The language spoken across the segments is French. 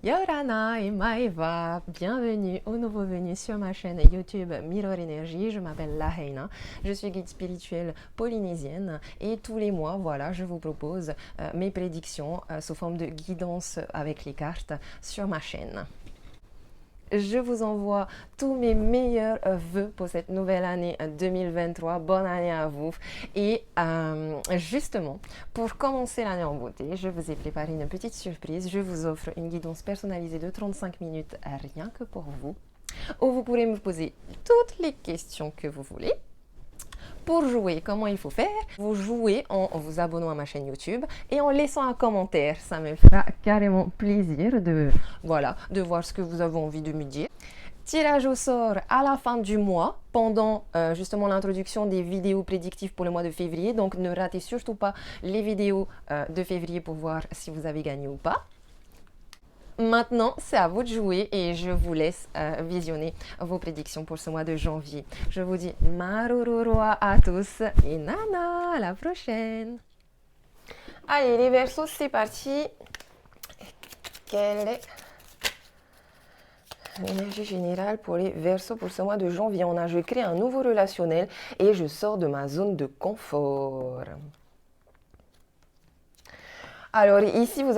Yorana et Maeva, bienvenue aux nouveaux venus sur ma chaîne YouTube Mirror Energy. Je m'appelle Laheina, je suis guide spirituelle polynésienne et tous les mois, voilà, je vous propose mes prédictions sous forme de guidance avec les cartes sur ma chaîne. Je vous envoie tous mes meilleurs vœux pour cette nouvelle année 2023. Bonne année à vous. Et justement, pour commencer l'année en beauté, je vous ai préparé une petite surprise. Je vous offre une guidance personnalisée de 35 minutes rien que pour vous, où vous pourrez me poser toutes les questions que vous voulez. Pour jouer, comment il faut faire? Vous jouez en vous abonnant à ma chaîne YouTube et en laissant un commentaire. Ça me fera carrément plaisir de voir ce que vous avez envie de me dire. Tirage au sort à la fin du mois, pendant justement l'introduction des vidéos prédictives pour le mois de février. Donc ne ratez surtout pas les vidéos de février pour voir si vous avez gagné ou pas. Maintenant, c'est à vous de jouer et je vous laisse visionner vos prédictions pour ce mois de janvier. Je vous dis Marururua à tous et Nana, à la prochaine. Allez, les Verseaux, c'est parti. Quelle est l'énergie générale pour les Verseaux pour ce mois de janvier? Je crée un nouveau relationnel et je sors de ma zone de confort. Alors ici, vous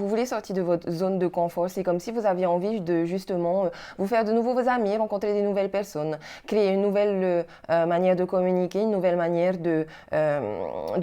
voulez sortir de votre zone de confort. C'est comme si vous aviez envie de justement vous faire de nouveaux amis, rencontrer des nouvelles personnes, créer une nouvelle manière de communiquer, une nouvelle manière de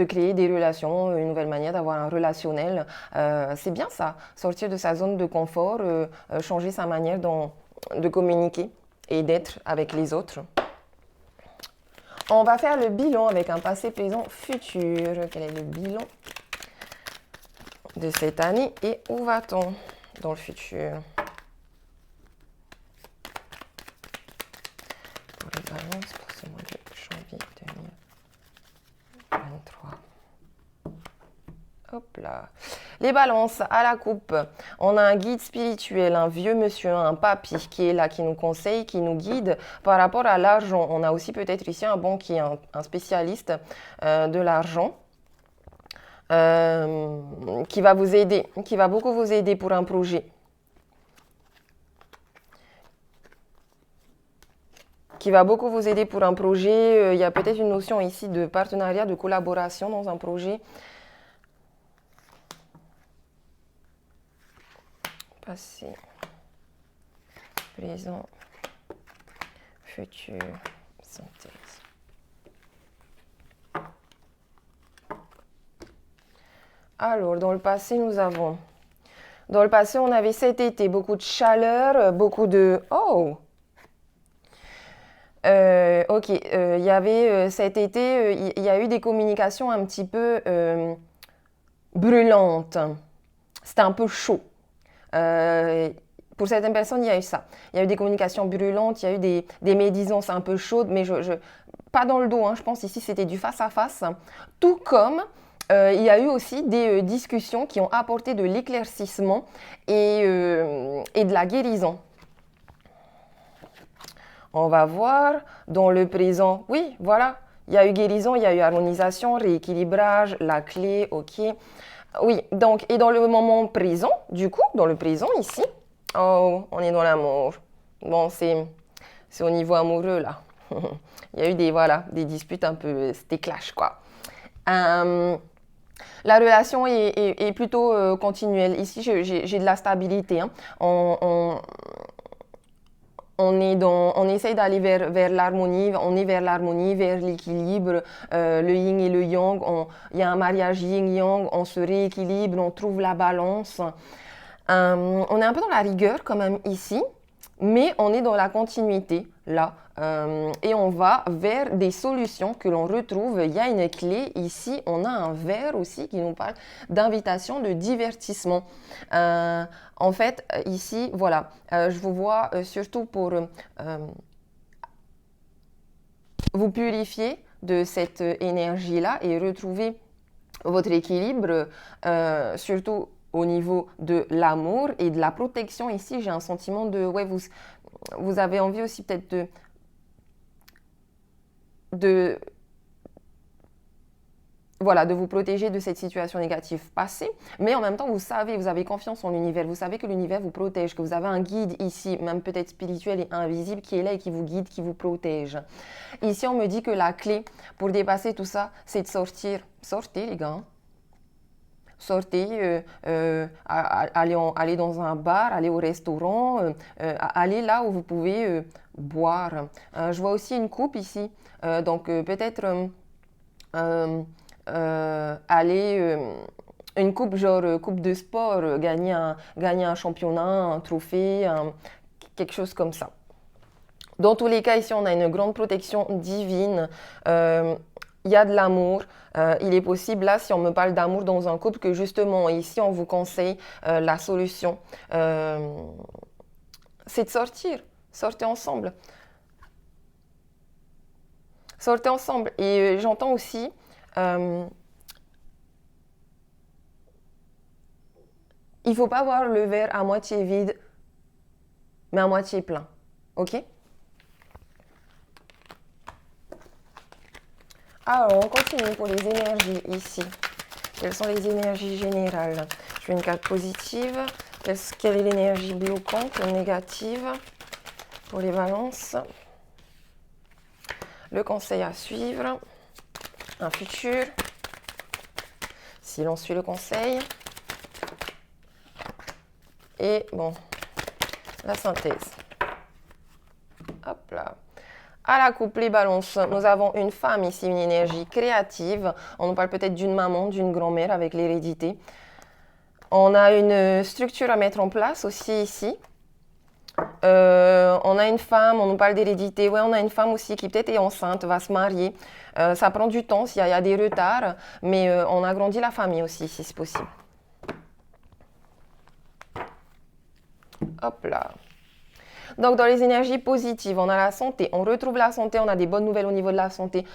créer des relations, une nouvelle manière d'avoir un relationnel. C'est bien ça, sortir de sa zone de confort, changer sa manière de communiquer et d'être avec les autres. On va faire le bilan avec un passé, présent, futur. Quel est le bilan de cette année et où va-t-on dans le futur? Pour les balances pour ce mois de janvier 2023. Hop là. Les balances à la coupe. On a un guide spirituel, un vieux monsieur, un papy qui est là, qui nous conseille, qui nous guide par rapport à l'argent. On a aussi peut-être ici un banquier, un spécialiste de l'argent. Qui va vous aider, qui va beaucoup vous aider pour un projet. Qui va beaucoup vous aider pour un projet. Il y a peut-être une notion ici de partenariat, de collaboration dans un projet. Passé, présent, futur, synthèse. Alors, dans le passé, Dans le passé, on avait cet été beaucoup de chaleur, beaucoup de... Oh! Ok, il y avait cet été, il y a eu des communications un petit peu brûlantes. C'était un peu chaud. Pour certaines personnes, il y a eu ça. Il y a eu des communications brûlantes, il y a eu des médisances un peu chaudes, mais pas dans le dos, hein, je pense ici c'était du face à face. Tout comme il y a eu aussi des discussions qui ont apporté de l'éclaircissement et de la guérison. On va voir dans le présent. Oui, voilà. Il y a eu guérison, il y a eu harmonisation, rééquilibrage, la clé, ok. Oui, donc, et dans le moment présent, du coup, dans le présent ici, oh, on est dans l'amour. Bon, c'est au niveau amoureux, là. Il y a eu des disputes un peu, c'était clash, quoi. La relation est plutôt continuelle. Ici, j'ai de la stabilité. Hein. On essaye d'aller vers l'harmonie, on est vers l'harmonie, vers l'équilibre, le yin et le yang. Il y a un mariage yin-yang, on se rééquilibre, on trouve la balance. On est un peu dans la rigueur quand même ici, mais on est dans la continuité là. Et on va vers des solutions que l'on retrouve. Il y a une clé ici, on a un verre aussi qui nous parle d'invitation, de divertissement. En fait, ici, voilà, je vous vois surtout pour vous purifier de cette énergie-là et retrouver votre équilibre, surtout au niveau de l'amour et de la protection. Ici, j'ai un sentiment de... Ouais, vous avez envie aussi peut-être de voilà, de vous protéger de cette situation négative passée, mais en même temps, vous savez, vous avez confiance en l'univers, vous savez que l'univers vous protège, que vous avez un guide ici, même peut-être spirituel et invisible, qui est là et qui vous guide, qui vous protège. Ici, on me dit que la clé pour dépasser tout ça, c'est de sortir. Sortez, les gars. Sortez, allez dans un bar, allez au restaurant, allez là où vous pouvez boire. Je vois aussi une coupe ici, donc peut-être aller une coupe genre coupe de sport, gagner un championnat, un trophée, quelque chose comme ça. Dans tous les cas, ici, on a une grande protection divine. Il y a de l'amour. Il est possible, là, si on me parle d'amour dans un couple, que justement, ici, on vous conseille la solution. C'est de sortir. Sortez ensemble. Sortez ensemble. Et j'entends aussi... il ne faut pas voir le verre à moitié vide, mais à moitié plein. Ok? Alors, on continue pour les énergies ici. Quelles sont les énergies générales? Je veux une carte positive. Quelle est l'énergie bloquante ou négative pour les balances? Le conseil à suivre. Un futur. Si l'on suit le conseil. Et bon, la synthèse. Hop là. À la coupe, les balances, nous avons une femme ici, une énergie créative. On nous parle peut-être d'une maman, d'une grand-mère avec l'hérédité. On a une structure à mettre en place aussi ici. On a une femme, on nous parle d'hérédité. Ouais, on a une femme aussi qui peut-être est enceinte, va se marier. Ça prend du temps, il y a des retards, mais on agrandit la famille aussi, si c'est possible. Hop là. Donc, dans les énergies positives, on a la santé. On retrouve la santé, on a des bonnes nouvelles au niveau de la santé.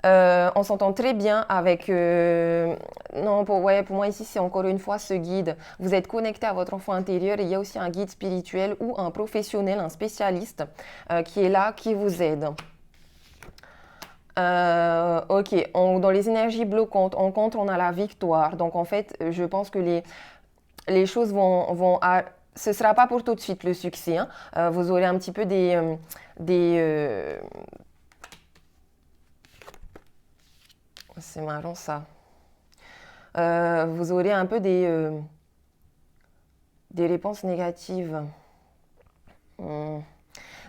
On s'entend très bien avec... non, pour moi ici, c'est encore une fois ce guide. Vous êtes connecté à votre enfant intérieur et il y a aussi un guide spirituel ou un professionnel, un spécialiste qui est là, qui vous aide. Ok, dans les énergies bloquantes, en contre, on a la victoire. Donc, en fait, je pense que les choses vont ce ne sera pas pour tout de suite le succès. Hein. Vous aurez un petit peu c'est marrant ça. Vous aurez un peu des réponses négatives.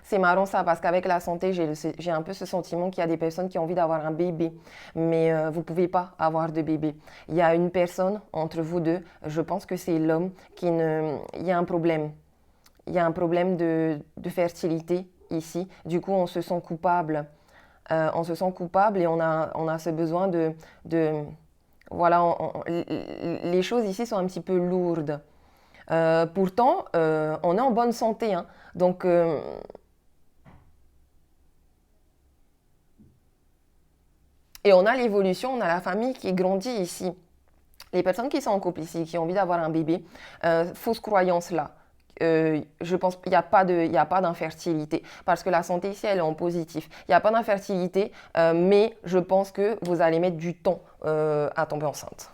C'est marrant ça parce qu'avec la santé, j'ai un peu ce sentiment qu'il y a des personnes qui ont envie d'avoir un bébé, mais vous ne pouvez pas avoir de bébé. Il y a une personne entre vous deux, je pense que c'est l'homme, il y a un problème. Il y a un problème de fertilité ici. Du coup, on se sent coupable. On se sent coupable et on a ce besoin voilà, les choses ici sont un petit peu lourdes. Pourtant, on est en bonne santé. Hein. Donc... et on a l'évolution, on a la famille qui grandit ici. Les personnes qui sont en couple ici, qui ont envie d'avoir un bébé, fausse croyance là. Je pense qu'il n'y a pas d'infertilité parce que la santé ici, elle est en positif. Il n'y a pas d'infertilité, mais je pense que vous allez mettre du temps à tomber enceinte.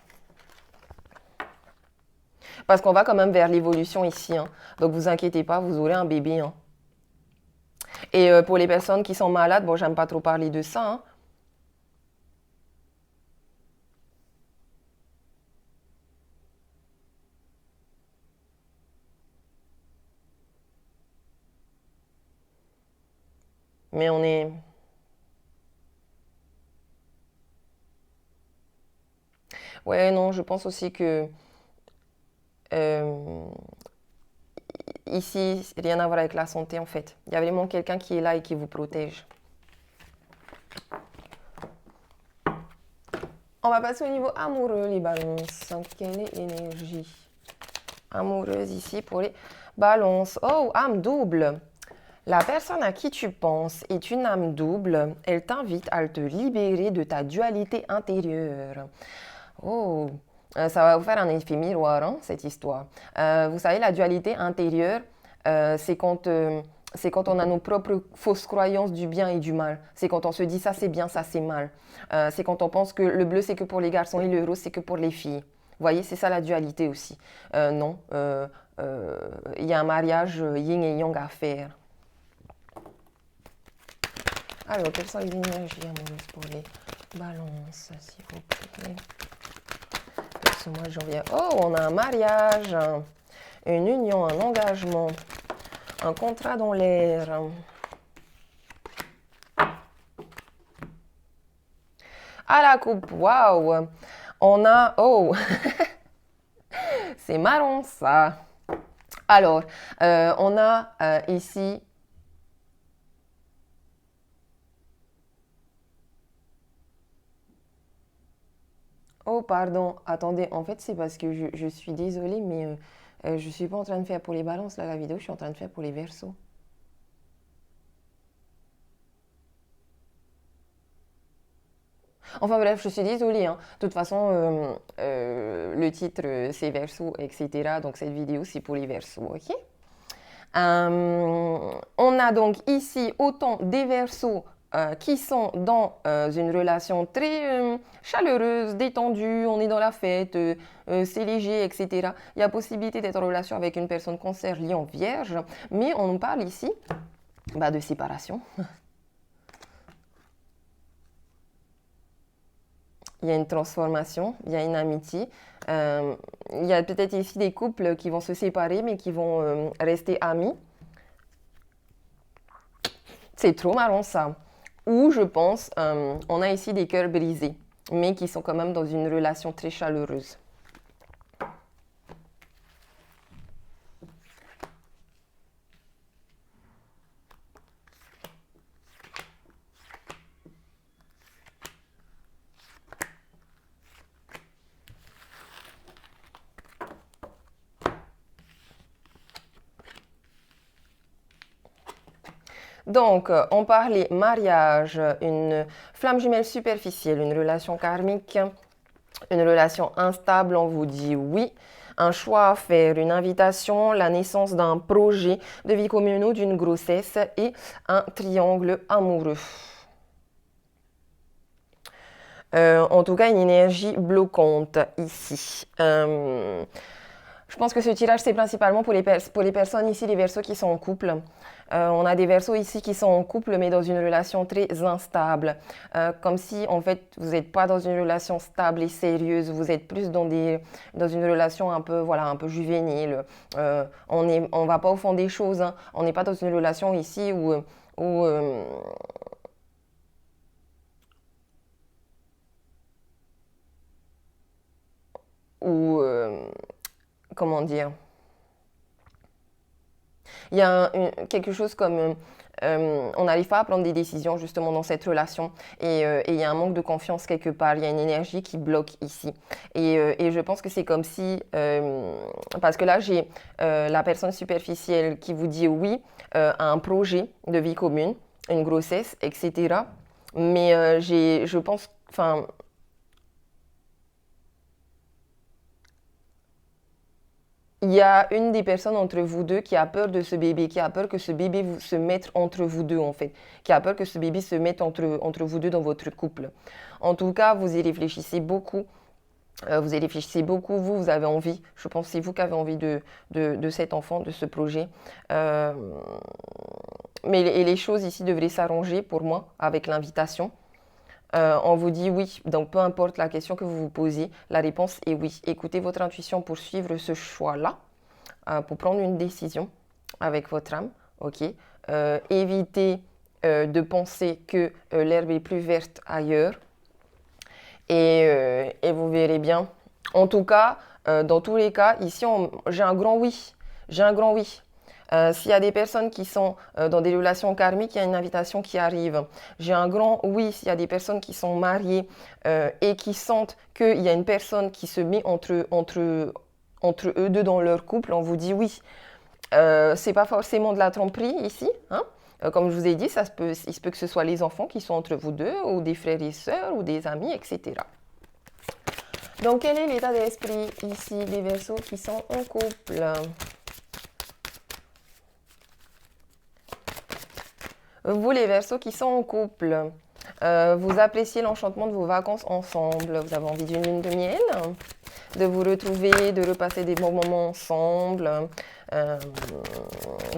Parce qu'on va quand même vers l'évolution ici. Hein. Donc, vous inquiétez pas, vous aurez un bébé. Hein. Et pour les personnes qui sont malades, bon, j'aime pas trop parler de ça, hein. Mais on est... Ouais, non, je pense aussi que ici, rien à voir avec la santé en fait. Il y a vraiment quelqu'un qui est là et qui vous protège. On va passer au niveau amoureux, les balances. Quelle est l'énergie amoureuse ici pour les balances? Oh, âme double. La personne à qui tu penses est une âme double. Elle t'invite à te libérer de ta dualité intérieure. Oh, ça va vous faire un effet miroir, hein, cette histoire. Vous savez, la dualité intérieure, c'est quand c'est quand on a nos propres fausses croyances du bien et du mal. C'est quand on se dit ça c'est bien, ça c'est mal. C'est quand on pense que le bleu c'est que pour les garçons et le rose c'est que pour les filles. Vous voyez, c'est ça la dualité aussi. Non, il y a un mariage yin et yang à faire. Alors, quelles sont les énergies amoureuses pour les balances, s'il vous plaît? Pour ce mois de janvier. Oh, on a un mariage, une union, un engagement, un contrat dans l'air. À la coupe, waouh! On a... Oh! C'est marrant ça! Alors, on a ici... Oh, pardon, attendez, en fait, c'est parce que je suis désolée, mais je ne suis pas en train de faire pour les balances, là, la vidéo, je suis en train de faire pour les versos. Enfin bref, je suis désolée, hein. De toute façon, le titre, c'est verso, etc. Donc cette vidéo, c'est pour les versos, ok? On a donc ici autant des versos qui sont dans une relation très chaleureuse, détendue, on est dans la fête, c'est léger, etc. Il y a possibilité d'être en relation avec une personne cancer, lion, vierge, mais on parle ici de séparation. Il y a une transformation, il y a une amitié. Il y a peut-être ici des couples qui vont se séparer, mais qui vont rester amis. C'est trop marrant ça. Ou je pense, on a ici des cœurs brisés, mais qui sont quand même dans une relation très chaleureuse. Donc, on parlait mariage, une flamme jumelle superficielle, une relation karmique, une relation instable, on vous dit oui, un choix à faire, une invitation, la naissance d'un projet de vie commune ou d'une grossesse et un triangle amoureux. En tout cas, une énergie bloquante ici. Je pense que ce tirage, c'est principalement pour les personnes ici, les verseaux qui sont en couple. On a des verseaux ici qui sont en couple, mais dans une relation très instable. Comme si, en fait, vous n'êtes pas dans une relation stable et sérieuse. Vous êtes plus dans une relation un peu, voilà, un peu juvénile. On va pas au fond des choses. Hein. On n'est pas dans une relation ici où comment dire, il y a quelque chose comme on n'arrive pas à prendre des décisions justement dans cette relation et il y a un manque de confiance quelque part, il y a une énergie qui bloque ici et je pense que c'est comme si, parce que là j'ai la personne superficielle qui vous dit oui à un projet de vie commune, une grossesse, etc. Mais je pense, enfin, il y a une des personnes entre vous deux qui a peur de ce bébé, qui a peur que ce bébé se mette entre vous deux en fait, qui a peur que ce bébé se mette entre vous deux dans votre couple. En tout cas, vous y réfléchissez beaucoup. Vous avez envie, je pense que c'est vous qui avez envie de cet enfant, de ce projet. Mais les choses ici devraient s'arranger pour moi avec l'invitation. On vous dit oui, donc peu importe la question que vous vous posez, la réponse est oui. Écoutez votre intuition pour suivre ce choix-là, pour prendre une décision avec votre âme, ok. Évitez de penser que l'herbe est plus verte ailleurs et vous verrez bien. En tout cas, dans tous les cas, ici, j'ai un grand oui. J'ai un grand oui. S'il y a des personnes qui sont dans des relations karmiques, il y a une invitation qui arrive. J'ai un grand oui s'il y a des personnes qui sont mariées et qui sentent qu'il y a une personne qui se met entre eux deux dans leur couple. On vous dit oui. C'est pas forcément de la tromperie ici. Hein. Comme je vous ai dit, il se peut que ce soit les enfants qui sont entre vous deux, ou des frères et sœurs, ou des amis, etc. Donc, quel est l'état d'esprit ici des Verseaux qui sont en couple? Vous, les Verseaux qui sont en couple, vous appréciez l'enchantement de vos vacances ensemble. Vous avez envie d'une lune de miel, de vous retrouver, de repasser des bons moments ensemble.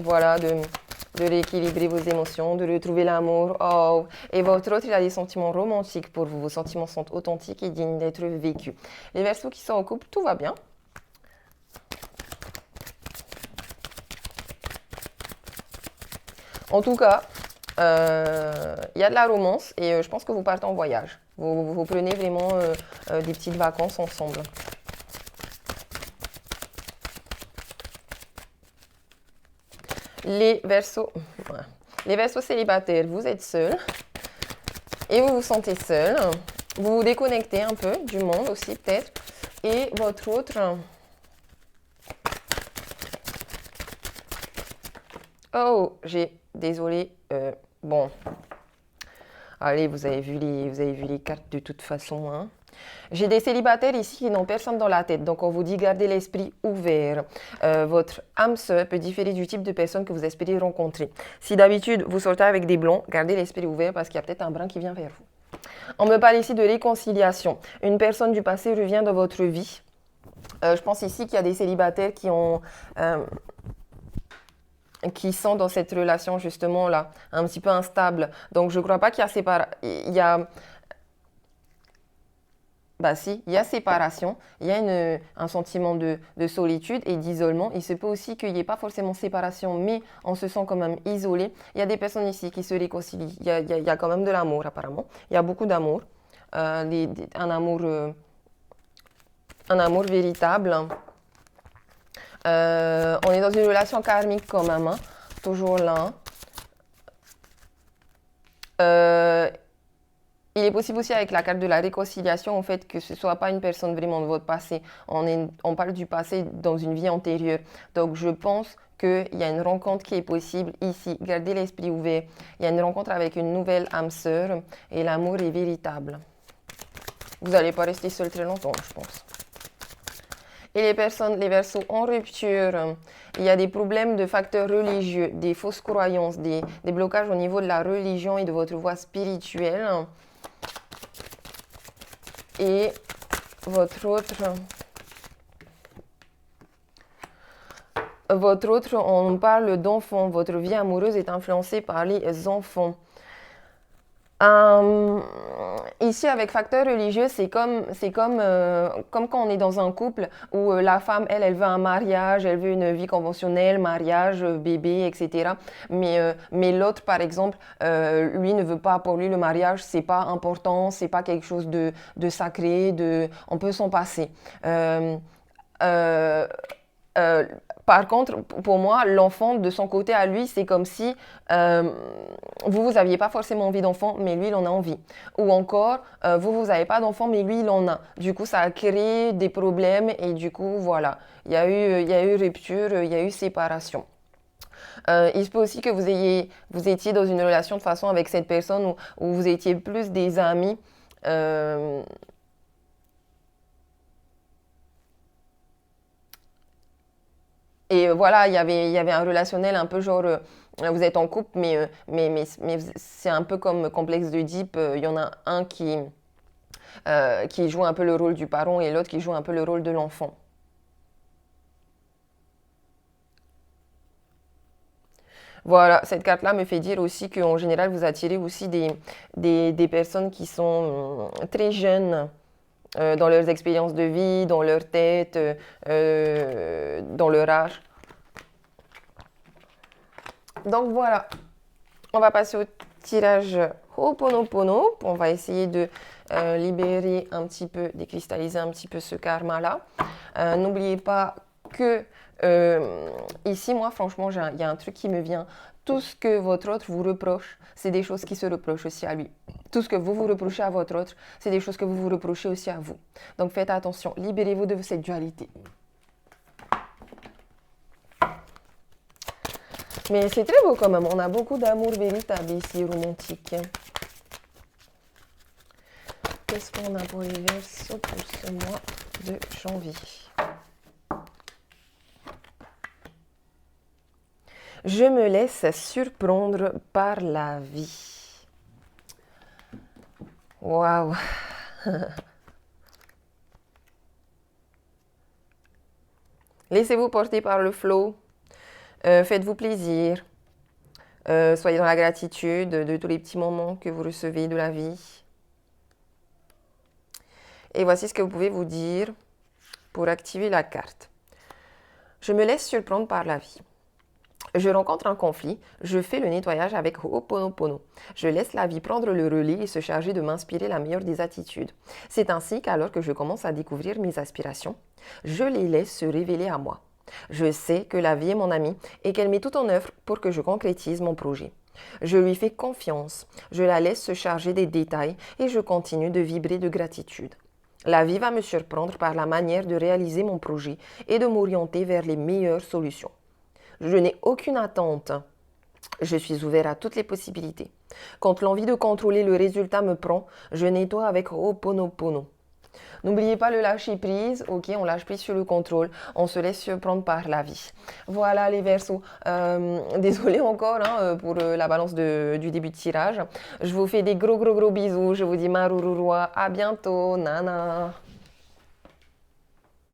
Voilà, de rééquilibrer vos émotions, de retrouver l'amour. Oh, et votre autre, il a des sentiments romantiques pour vous. Vos sentiments sont authentiques et dignes d'être vécus. Les Verseaux qui sont en couple, tout va bien. En tout cas, y a de la romance et je pense que vous partez en voyage. Vous prenez vraiment des petites vacances ensemble. Les Verseaux, les Verseaux célibataires, vous êtes seuls et vous vous sentez seul. Vous vous déconnectez un peu du monde aussi peut-être. Et votre autre... Oh, désolé. Bon, allez, vous avez vu les cartes de toute façon, hein. J'ai des célibataires ici qui n'ont personne dans la tête, donc on vous dit gardez l'esprit ouvert. Votre âme sœur peut différer du type de personne que vous espérez rencontrer. Si d'habitude vous sortez avec des blonds, gardez l'esprit ouvert parce qu'il y a peut-être un brun qui vient vers vous. On me parle ici de réconciliation. Une personne du passé revient dans votre vie. Je pense ici qu'il y a des célibataires qui sont dans cette relation justement là, un petit peu instable. Donc je ne crois pas qu'il y a séparation. Bah si, il y a séparation, il y a un sentiment de solitude et d'isolement. Il se peut aussi qu'il n'y ait pas forcément séparation, mais on se sent quand même isolé. Il y a des personnes ici qui se réconcilient. Il y a quand même de l'amour apparemment. Il y a beaucoup d'amour, un amour véritable. On est dans une relation karmique quand même, hein, toujours là. Il est possible aussi avec la carte de la réconciliation, en fait, que ce ne soit pas une personne vraiment de votre passé. On parle du passé dans une vie antérieure. Donc, je pense qu'il y a une rencontre qui est possible ici. Gardez l'esprit ouvert. Il y a une rencontre avec une nouvelle âme sœur et l'amour est véritable. Vous n'allez pas rester seul très longtemps, je pense. Et les Verseaux en rupture, il y a des problèmes de facteurs religieux, des fausses croyances, des blocages au niveau de la religion et de votre voie spirituelle. Et votre autre, on parle d'enfants. Votre vie amoureuse est influencée par les enfants. Ici, avec facteur religieux, c'est comme quand on est dans un couple où la femme, elle veut un mariage, elle veut une vie conventionnelle, mariage, bébé, etc. Mais l'autre, par exemple, lui ne veut pas, pour lui, le mariage, c'est pas important, c'est pas quelque chose de sacré, on peut s'en passer. Par contre, pour moi, l'enfant, de son côté à lui, c'est comme si vous n'aviez pas forcément envie d'enfant, mais lui, il en a envie. Ou encore, vous n'avez pas d'enfant, mais lui, il en a. Du coup, ça a créé des problèmes et du coup, voilà, il y a eu rupture, il y a eu séparation. Il se peut aussi que vous étiez dans une relation de façon avec cette personne où vous étiez plus des amis. Et voilà, il y avait un relationnel un peu genre, vous êtes en couple, mais c'est un peu comme complexe d'Oedipe. Il y en a un qui joue un peu le rôle du parent et l'autre qui joue un peu le rôle de l'enfant. Voilà, cette carte-là me fait dire aussi qu'en général, vous attirez aussi des personnes qui sont très jeunes dans leurs expériences de vie, dans leur tête, dans leur âge. Donc voilà, on va passer au tirage Ho'oponopono. On va essayer de libérer un petit peu, décristalliser un petit peu ce karma-là. N'oubliez pas que ici, moi, franchement, il y a un truc qui me vient. Tout ce que votre autre vous reproche, c'est des choses qui se reprochent aussi à lui. Tout ce que vous vous reprochez à votre autre, c'est des choses que vous vous reprochez aussi à vous. Donc faites attention, libérez-vous de cette dualité. Mais c'est très beau quand même, on a beaucoup d'amour véritable ici, romantique. Qu'est-ce qu'on a pour les Verseaux pour ce mois de janvier? Je me laisse surprendre par la vie. Waouh. Laissez-vous porter par le flot. Faites-vous plaisir. Soyez dans la gratitude de tous les petits moments que vous recevez de la vie. Et voici ce que vous pouvez vous dire pour activer la carte. Je me laisse surprendre par la vie. Je rencontre un conflit, je fais le nettoyage avec Ho'oponopono. Je laisse la vie prendre le relais et se charger de m'inspirer la meilleure des attitudes. C'est ainsi qu'alors que je commence à découvrir mes aspirations, je les laisse se révéler à moi. Je sais que la vie est mon amie et qu'elle met tout en œuvre pour que je concrétise mon projet. Je lui fais confiance, je la laisse se charger des détails et je continue de vibrer de gratitude. La vie va me surprendre par la manière de réaliser mon projet et de m'orienter vers les meilleures solutions. Je n'ai aucune attente. Je suis ouvert à toutes les possibilités. Quand l'envie de contrôler le résultat me prend, je nettoie avec Ho'oponopono. N'oubliez pas le lâcher prise, ok, on lâche prise sur le contrôle, on se laisse surprendre par la vie. Voilà les Verseaux, désolée encore pour la balance du début de tirage. Je vous fais des gros bisous, je vous dis marururua, à bientôt, nana.